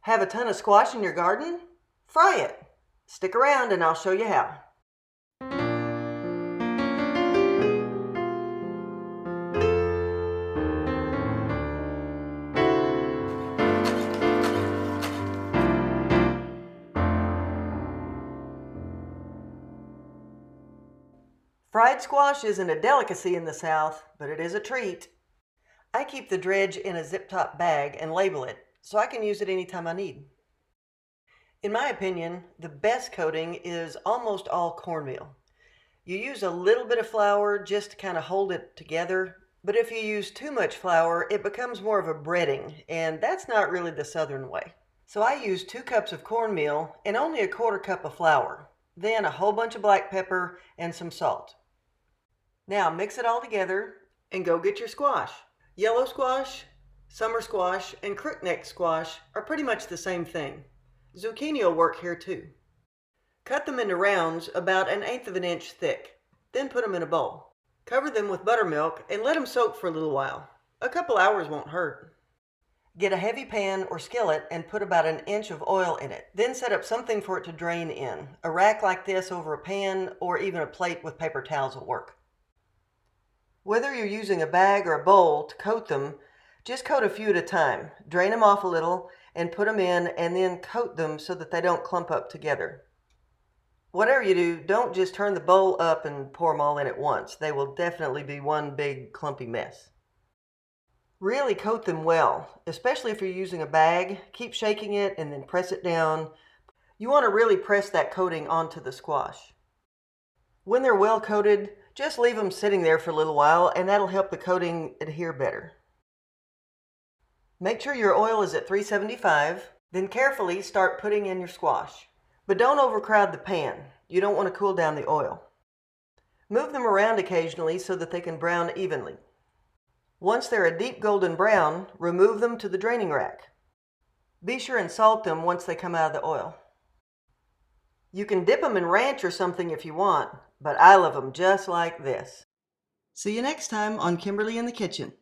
Have a ton of squash in your garden? Fry it. Stick around and I'll show you how. Fried squash isn't a delicacy in the South, but it is a treat. I keep the dredge in a zip-top bag and label it, so I can use it anytime I need. In my opinion, the best coating is almost all cornmeal. You use a little bit of flour just to kind of hold it together, but if you use too much flour, it becomes more of a breading, and that's not really the Southern way. So I use 2 cups of cornmeal and only a 1/4 cup of flour, then a whole bunch of black pepper and some salt. Now mix it all together and go get your squash. Yellow squash, summer squash, and crookneck squash are pretty much the same thing. Zucchini will work here too. Cut them into rounds about 1/8 of an inch thick. Then put them in a bowl. Cover them with buttermilk and let them soak for a little while. A couple hours won't hurt. Get a heavy pan or skillet and put about 1 inch of oil in it. Then set up something for it to drain in. A rack like this over a pan or even a plate with paper towels will work. Whether you're using a bag or a bowl to coat them, just coat a few at a time. Drain them off a little and put them in and then coat them so that they don't clump up together. Whatever you do, don't just turn the bowl up and pour them all in at once. They will definitely be one big clumpy mess. Really coat them well, especially if you're using a bag. Keep shaking it and then press it down. You want to really press that coating onto the squash. When they're well coated, just leave them sitting there for a little while and that'll help the coating adhere better. Make sure your oil is at 375, then carefully start putting in your squash. But don't overcrowd the pan. You don't want to cool down the oil. Move them around occasionally so that they can brown evenly. Once they're a deep golden brown, remove them to the draining rack. Be sure and salt them once they come out of the oil. You can dip them in ranch or something if you want, but I love them just like this. See you next time on Kimberly in the Kitchen.